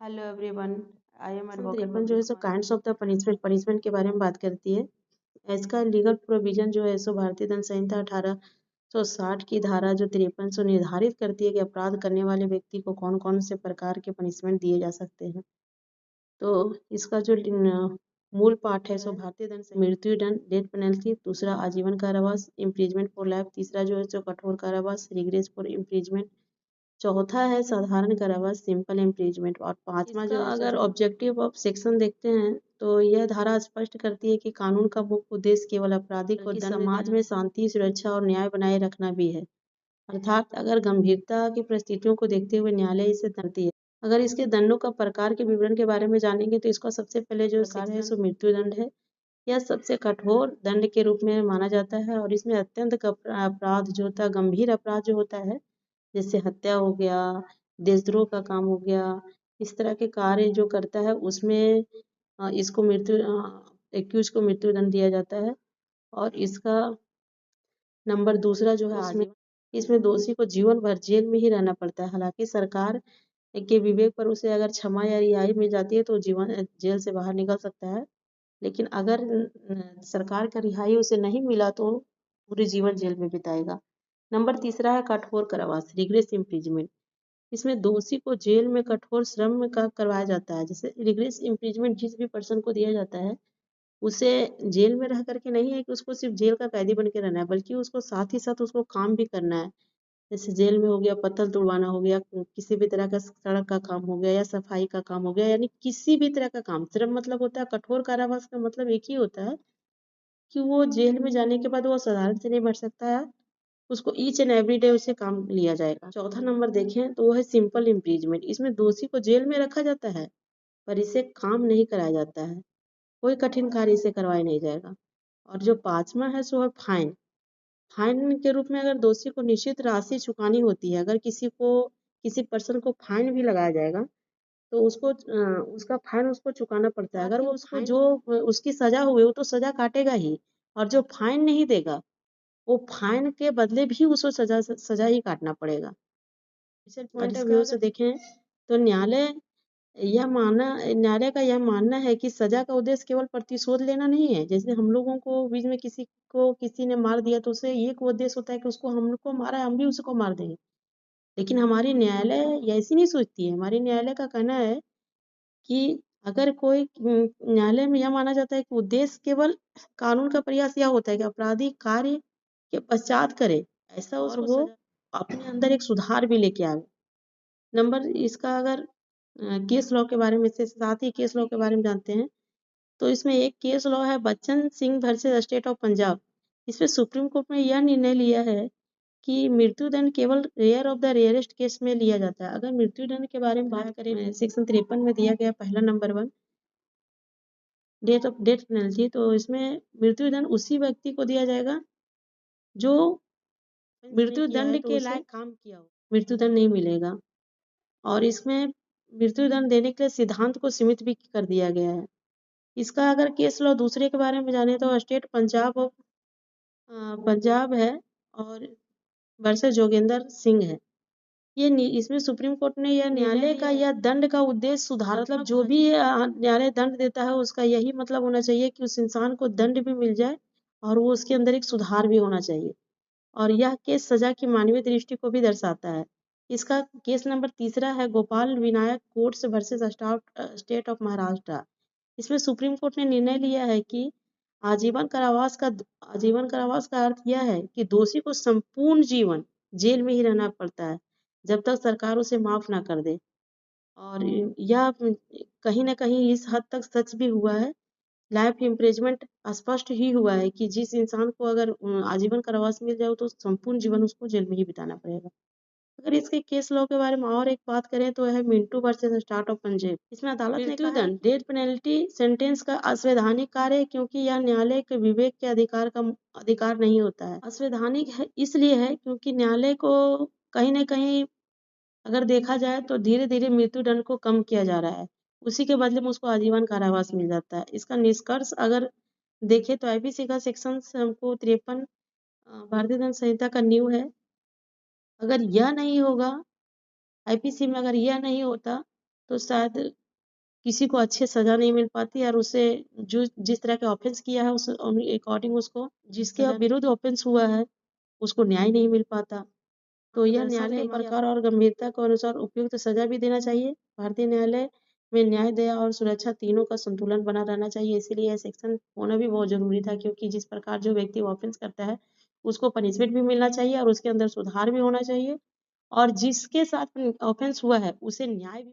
Hello everyone, I am section advocate 53 जो है Babli So Kumar. Kinds of the punishment के बारे में बात करती है। इसका लीगल प्रोविजन जो है सो भारतीय दंड संहिता 1860 की धारा जो 53 सो निर्धारित करती है कि अपराध करने वाले व्यक्ति को कौन कौन से प्रकार के पनिशमेंट दिए जा सकते हैं। तो इसका जो मूल पाठ है सो भारतीय दंड संहिता मृत्यु दंड, डेथ पेनल्टी, दूसरा आजीवन कारावास, इम्प्रीजमेंट फॉर लाइफ, तीसरा जो है सो कठोर कारावास, रिग्रेस फॉर इम्प्रीजमेंट, चौथा है साधारण कारावास, सिंपल इम्प्रीजमेंट, और पांचवा जो अगर ऑब्जेक्टिव ऑफ सेक्शन देखते हैं तो यह धारा स्पष्ट करती है कि कानून का मुख्य उद्देश्य केवल अपराधी को समाज में शांति, सुरक्षा और न्याय बनाए रखना भी है। अर्थात अगर गंभीरता की परिस्थितियों को देखते हुए न्यायालय इसे दंडती है। अगर इसके दंडों का प्रकार के विवरण के बारे में जानेंगे तो इसका सबसे पहले जो प्रकार है सो मृत्यु दंड है। यह सबसे कठोर दंड के रूप में माना जाता है और इसमें अत्यंत अपराध जो होता है, गंभीर अपराध जो होता है, जैसे हत्या हो गया, देशद्रोह का काम हो गया, इस तरह के कार्य जो करता है उसमें इसको एक्यूज को मृत्यु दंड दिया जाता है। और इसका नंबर दूसरा जो है आजीवन, इसमें दोषी को जीवन भर जेल में ही रहना पड़ता है। हालांकि सरकार के विवेक पर उसे अगर क्षमा या रिहाई मिल जाती है तो जीवन जेल से बाहर निकल सकता है, लेकिन अगर सरकार का रिहाई उसे नहीं मिला तो पूरे जीवन जेल में बिताएगा। नंबर तीसरा है कठोर कारावास, रिग्रेस इम्प्रीजमेंट। इसमें दोषी को जेल में कठोर श्रम का करवाया जाता है। जैसे रिग्रेस इम्प्रीजमेंट जिस भी पर्सन को दिया जाता है उसे जेल में रह करके नहीं है कि उसको सिर्फ जेल का कैदी बन के रहना है, बल्कि उसको साथ ही साथ उसको काम भी करना है। जैसे जेल में हो गया पत्थर तुड़वाना हो गया, किसी भी तरह का सड़क का काम हो गया या सफाई का काम हो गया, यानी किसी भी तरह का काम। श्रम मतलब होता है, कठोर कारावास का मतलब एक ही होता है कि वो जेल में जाने के बाद वो साधारण से नहीं बढ़ सकता है, उसको ईच एंड एवरी डे उसे काम लिया जाएगा। चौथा नंबर देखें तो वो है सिंपल इम्प्रीजमेंट। इसमें दोषी को जेल में रखा जाता है पर इसे काम नहीं कराया जाता है, कोई कठिन कार्य इसे करवाया नहीं जाएगा। और जो पांचवा है सो है फाइन। फाइन के रूप में अगर दोषी को निश्चित राशि चुकानी होती है, अगर किसी पर्सन को फाइन भी लगाया जाएगा तो उसका फाइन उसको चुकाना पड़ता है। अगर वो उसको जो उसकी सजा हुई वो तो सजा काटेगा ही, और जो फाइन नहीं देगा वो फाइन के बदले भी उसको सजा ही काटना पड़ेगा। पॉइंट ऑफ व्यू से देखें तो न्यायालय का यह मानना है कि सजा का उद्देश्य केवल प्रतिशोध लेना नहीं है। जैसे हम लोगों को बीच में किसी ने मार दिया तो उसे एक उद्देश्य होता है कि उसको हमको मारा है हम भी उसको मार देंगे, लेकिन हमारी न्यायालय ऐसी नहीं सोचती है। हमारी न्यायालय का कहना है कि अगर कोई न्यायालय में यह माना जाता है कि उद्देश्य केवल कानून का प्रयास यह होता है कि अपराधी कार्य के पश्चात करे ऐसा और वो अपने अंदर एक सुधार भी लेके आवे। नंबर इसका अगर केस लॉ के बारे में से साथ ही केस लॉ के बारे में जानते हैं तो इसमें एक केस लॉ है Bachchan Singh versus state of Punjab. इसमें सुप्रीम कोर्ट ने यह निर्णय लिया है कि मृत्यु दंड केवल rare of the rarest case में लिया जाता है। अगर मृत्यु दंड के बारे में बात करें सेक्शन 53 में दिया गया पहला नंबर 1 डेथ पेनल्टी, तो इसमें मृत्यु दंड उसी व्यक्ति को दिया जाएगा जो मृत्यु दंड के लायक काम किया हो, मृत्यु दंड नहीं मिलेगा। और इसमें मृत्यु दंड देने के लिए सिद्धांत को सीमित भी कर दिया गया है। इसका अगर केस लॉ दूसरे के बारे में जाने तो स्टेट पंजाब है और वर्सेस जोगेंद्र सिंह है। इसमें सुप्रीम कोर्ट ने यह न्यायालय का यह दंड का उद्देश्य सुधार, मतलब जो भी न्यायालय दंड देता है उसका यही मतलब होना चाहिए कि उस इंसान को दंड भी मिल जाए और वो उसके अंदर एक सुधार भी होना चाहिए। और यह केस सजा की मानवीय दृष्टि को भी दर्शाता है। इसका केस नंबर तीसरा है Gopal Vinayak courts versus state of Maharashtra. इसमें सुप्रीम कोर्ट ने निर्णय लिया है कि आजीवन कारावास का अर्थ यह है कि दोषी को संपूर्ण जीवन जेल में ही रहना पड़ता है जब तक सरकार उसे माफ ना कर दे। और यह कहीं ना कहीं इस हद तक सच भी हुआ है। लाइफ इम्प्रिजमेंट स्पष्ट ही हुआ है कि जिस इंसान को अगर आजीवन कारावास मिल जाए तो संपूर्ण जीवन उसको जेल में ही बिताना पड़ेगा। अगर इसके केस लॉ के बारे में और एक बात करें तो है Mintu versus start of Punjab. इसमें अदालत ने कहा डेथ पेनल्टी सेंटेंस का असवैधानिक कार्य है क्योंकि यह न्यायालय के विवेक के अधिकार नहीं होता है। असवैधानिक है इसलिए है क्योंकि न्यायालय को कहीं ना कहीं अगर देखा जाए तो धीरे धीरे मृत्यु दंड को कम किया जा रहा है, उसी के बदले में उसको आजीवन कारावास मिल जाता है। इसका निष्कर्ष अगर देखें तो आईपीसी का सेक्शन हमको 53 भारतीय दंड संहिता का न्यू है। अगर यह नहीं होगा, आईपीसी में अगर यह नहीं होता तो शायद किसी को अच्छी सज़ा नहीं मिल पाती और उसे जो जिस तरह के ऑफ़ेंस किया है उस अकॉर्डिंग उसको जिसके विरुद्ध ऑफ़ेंस हुआ है, उसको न्याय नहीं मिल पाता। तो यह न्यायालय के प्रकार और गंभीरता के अनुसार उपयुक्त सज़ा भी देना चाहिए। भारतीय न्यायालय में न्याय, दया और सुरक्षा तीनों का संतुलन बना रहना चाहिए, इसीलिए यह सेक्शन होना भी बहुत ज़रूरी था क्योंकि जिस प्रकार जो व्यक्ति ऑफ़ेंस करता है, उसको पनिशमेंट भी मिलना चाहिए और उसके अंदर सुधार भी होना चाहिए और जिसके साथ ऑफ़ेंस हुआ है, उसे न्याय भी